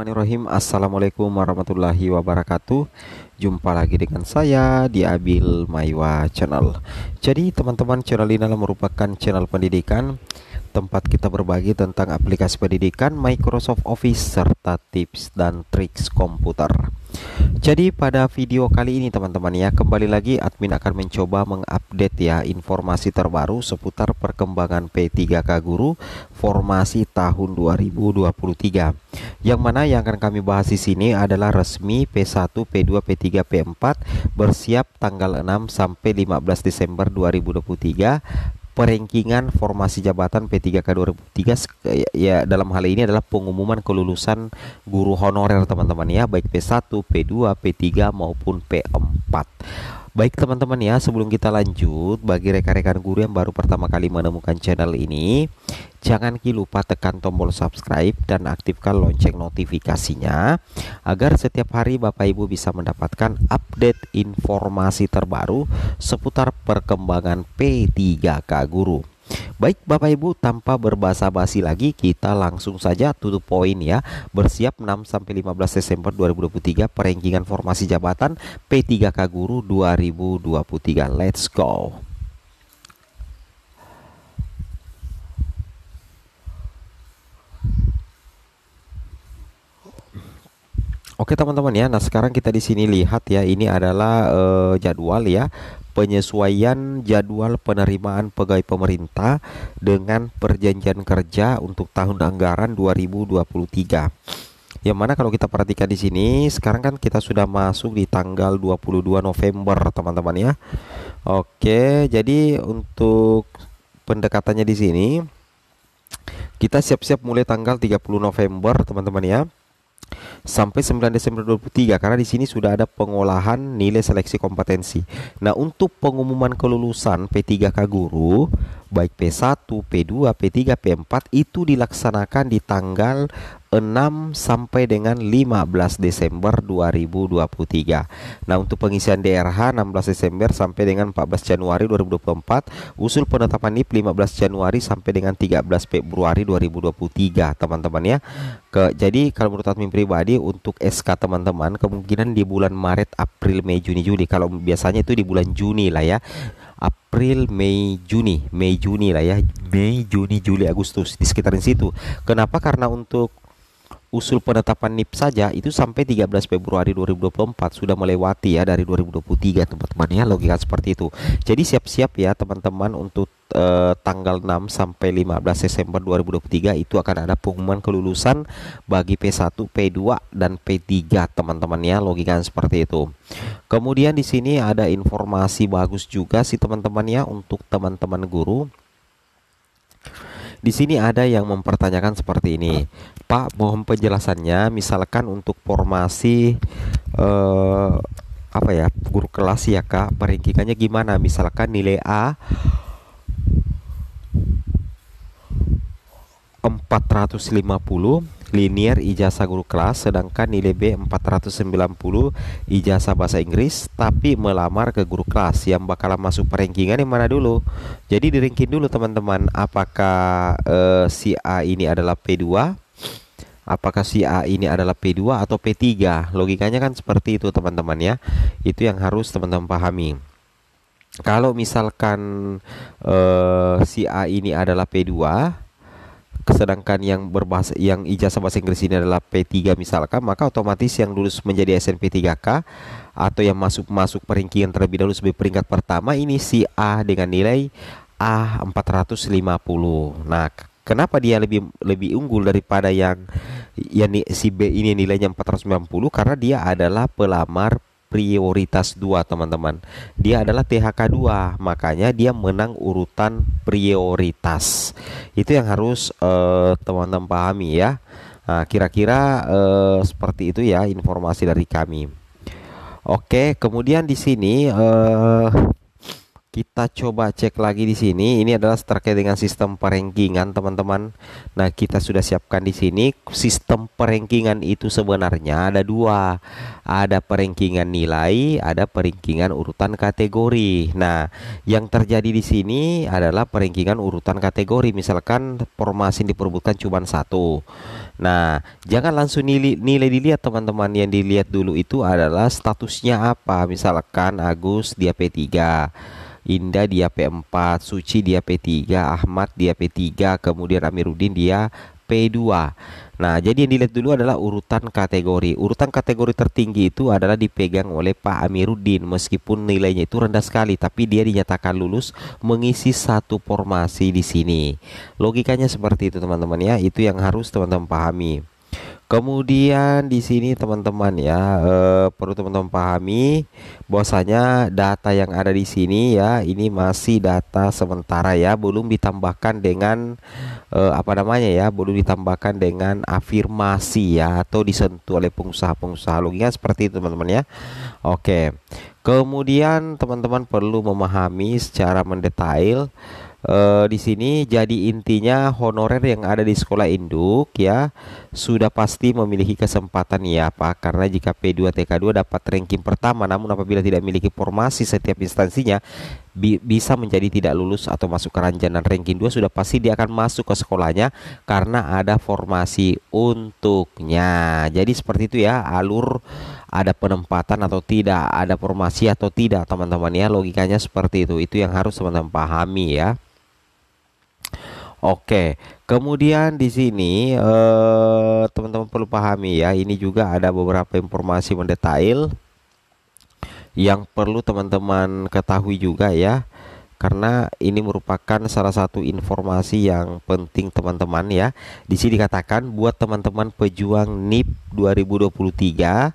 Bismillahirrahmanirrahim. Assalamualaikum warahmatullahi wabarakatuh. Jumpa lagi dengan saya di Abil Maiwa Channel. Jadi teman-teman, channel ini adalah merupakan channel pendidikan, tempat kita berbagi tentang aplikasi pendidikan, Microsoft Office, serta tips dan triks komputer. Jadi pada video kali ini teman-teman ya, kembali lagi admin akan mencoba mengupdate ya informasi terbaru seputar perkembangan P3K Guru formasi tahun 2023. Yang mana yang akan kami bahas di sini adalah resmi P1, P2, P3, P4 bersiap tanggal 6 sampai 15 Desember 2023. Perengkingan formasi jabatan P3K 2003 ya, dalam hal ini adalah pengumuman kelulusan guru honorer teman-teman ya, baik P1, P2, P3 maupun P4. Baik teman-teman ya, sebelum kita lanjut, bagi rekan-rekan guru yang baru pertama kali menemukan channel ini, jangan lupa tekan tombol subscribe dan aktifkan lonceng notifikasinya agar setiap hari Bapak Ibu bisa mendapatkan update informasi terbaru seputar perkembangan P3K Guru. Baik Bapak Ibu, tanpa berbasa-basi lagi, kita langsung saja to the point ya. Bersiap 6 sampai 15 Desember 2023 perengkingan formasi jabatan P3K Guru 2023. Let's go. Oke teman-teman ya, nah sekarang kita di sini lihat ya, ini adalah jadwal ya, penyesuaian jadwal penerimaan pegawai pemerintah dengan perjanjian kerja untuk tahun anggaran 2023. Yang mana kalau kita perhatikan di sini, sekarang kan kita sudah masuk di tanggal 22 November teman-teman ya. Oke, jadi untuk pendekatannya di sini kita siap-siap mulai tanggal 30 November teman-teman ya, sampai 9 Desember 2023, karena di sini sudah ada pengolahan nilai seleksi kompetensi. Nah, untuk pengumuman kelulusan P3K Guru baik P1, P2, P3, P4 itu dilaksanakan di tanggal 6 sampai dengan 15 Desember 2023. Nah, untuk pengisian DRH 16 Desember sampai dengan 14 Januari 2024, usul penetapan NIP 15 Januari sampai dengan 13 Februari 2023, teman-teman ya. Jadi kalau menurut admin pribadi untuk SK teman-teman kemungkinan di bulan Maret, April, Mei, Juni, Juli. Kalau biasanya itu di bulan Juni lah ya. April, Mei, Juni lah ya. Mei, Juni, Juli, Agustus, di sekitaran situ. Kenapa? Karena untuk usul penetapan NIP saja itu sampai 13 Februari 2024, sudah melewati ya dari 2023 teman-teman ya, logika seperti itu. Jadi siap-siap ya teman-teman untuk tanggal 6 sampai 15 Desember 2023 itu akan ada pengumuman kelulusan bagi P1, P2 dan P3 teman-teman ya, logika seperti itu. Kemudian di sini ada informasi bagus juga sih teman-teman ya untuk teman-teman guru. Di sini ada yang mempertanyakan seperti ini, Pak, mohon penjelasannya. Misalkan untuk formasi apa ya, guru kelas ya Kak, peringkingannya gimana? Misalkan nilai A 450 linear ijazah guru kelas, sedangkan nilai B 490 ijazah bahasa Inggris, tapi melamar ke guru kelas. Yang bakalan masuk perengkingan yang mana dulu? Jadi diringkin dulu teman-teman, apakah si A ini adalah P2, apakah si A ini adalah P2 atau P3. Logikanya kan seperti itu teman-teman ya. Itu yang harus teman-teman pahami. Kalau misalkan si A ini adalah P2, sedangkan yang ijazah bahasa Inggris ini adalah P3 misalkan, maka otomatis yang lulus menjadi SNP 3K atau yang masuk peringkingan terlebih dahulu sebagai peringkat pertama ini si A dengan nilai A 450. Nah, kenapa dia lebih unggul daripada yang si B ini nilainya 490? Karena dia adalah pelamar prioritas 2 teman-teman. Dia adalah THK 2, makanya dia menang urutan prioritas. Itu yang harus teman-teman pahami ya. Nah, kira-kira seperti itu ya informasi dari kami. Oke, kemudian di sini Kita coba cek lagi di sini. Ini adalah terkait dengan sistem perankingan, teman-teman. Nah, kita sudah siapkan di sini. Sistem perankingan itu sebenarnya ada dua. Ada perankingan nilai, ada perankingan urutan kategori. Nah, yang terjadi di sini adalah perankingan urutan kategori. Misalkan formasi yang diperebutkan cuma satu. Nah, jangan langsung nilai dilihat, teman-teman. Yang dilihat dulu itu adalah statusnya apa. Misalkan Agus dia P3, Indah dia P4, Suci dia P3, Ahmad dia P3, kemudian Amiruddin dia P2. Nah, jadi yang dilihat dulu adalah urutan kategori. Urutan kategori tertinggi itu adalah dipegang oleh Pak Amiruddin, meskipun nilainya itu rendah sekali, tapi dia dinyatakan lulus mengisi satu formasi di sini. Logikanya seperti itu, teman-teman ya. Itu yang harus teman-teman pahami. Kemudian di sini teman-teman ya, perlu teman-teman pahami bahwasanya data yang ada di sini ya, ini masih data sementara ya, belum ditambahkan dengan apa namanya ya, belum ditambahkan dengan afirmasi ya, atau disentuh oleh pengusaha-pengusaha. Logikanya seperti itu, teman-teman ya. Oke. Kemudian teman-teman perlu memahami secara mendetail di sini. Jadi intinya honorer yang ada di sekolah induk ya sudah pasti memiliki kesempatan ya Pak, karena jika P2 TK2 dapat ranking pertama, namun apabila tidak memiliki formasi setiap instansinya bisa menjadi tidak lulus atau masuk ke ranjangan ranking 2, sudah pasti dia akan masuk ke sekolahnya karena ada formasi untuknya. Jadi seperti itu ya alur, ada penempatan atau tidak, ada formasi atau tidak, teman-teman ya. Logikanya seperti itu yang harus teman-teman pahami ya. Oke, kemudian di sini teman-teman perlu pahami ya, ini juga ada beberapa informasi mendetail yang perlu teman-teman ketahui juga ya, karena ini merupakan salah satu informasi yang penting, teman-teman ya. Di sini dikatakan buat teman-teman pejuang NIP 2023,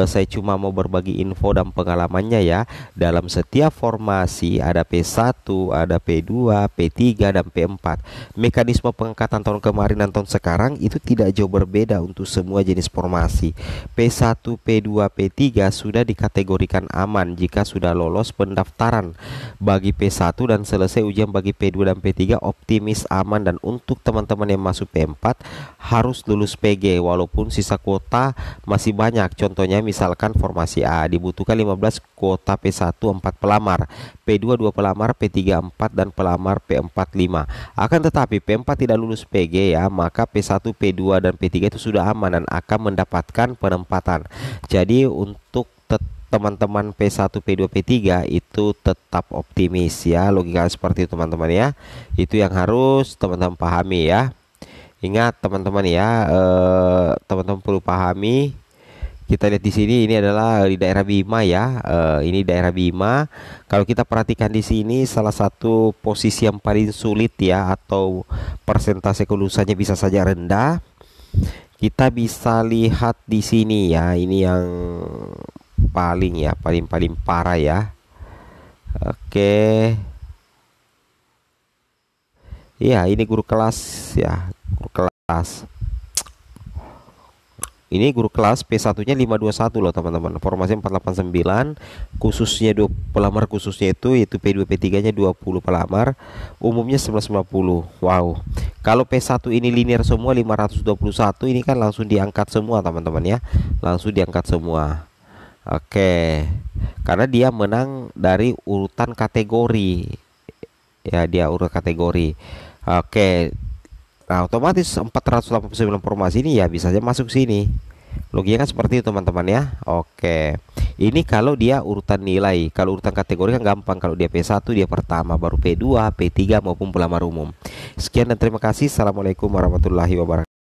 saya cuma mau berbagi info dan pengalamannya ya. Dalam setiap formasi ada P1, ada P2, P3 dan P4. Mekanisme pengangkatan tahun kemarin dan tahun sekarang itu tidak jauh berbeda untuk semua jenis formasi. P1, P2, P3 sudah dikategorikan aman jika sudah lolos pendaftaran. Bagi P1 dan selesai ujian bagi P2 dan P3 optimis aman, dan untuk teman-teman yang masuk P4 harus lulus PG walaupun sisa kuota masih banyak. Contohnya misalkan formasi A dibutuhkan 15 kuota P1 4 pelamar, P2 2 pelamar, P3 4 dan pelamar P4 5. Akan tetapi P4 tidak lulus PG ya, maka P1, P2 dan P3 itu sudah aman dan akan mendapatkan penempatan. Jadi untuk teman-teman P1, P2, P3 itu tetap optimis ya. Logika seperti itu, teman-teman ya. Itu yang harus teman-teman pahami ya. Ingat teman-teman ya, teman-teman perlu pahami. Kita lihat di sini, ini adalah di daerah Bima ya. Ini daerah Bima. Kalau kita perhatikan di sini, salah satu posisi yang paling sulit ya, atau persentase kelulusannya bisa saja rendah. Kita bisa lihat di sini ya, ini yang paling parah ya. Oke. Iya, ini guru kelas ya, guru kelas. Ini guru kelas P1-nya 521 loh, teman-teman. Formasi 489, khususnya 2 pelamar khususnya itu P2 P3-nya 20 pelamar, umumnya 1950. Wow. Kalau P1 ini linear semua 521, ini kan langsung diangkat semua, teman-teman ya. Langsung diangkat semua. Oke. Karena dia menang dari urutan kategori. Ya, dia urut kategori. Oke. Nah, otomatis 489 formasi ini ya bisa saja masuk sini. Logikanya kan seperti itu, teman-teman ya. Oke. Ini kalau dia urutan nilai. Kalau urutan kategori kan gampang. Kalau dia P1 dia pertama, baru P2, P3 maupun pelamar umum. Sekian dan terima kasih. Assalamualaikum warahmatullahi wabarakatuh.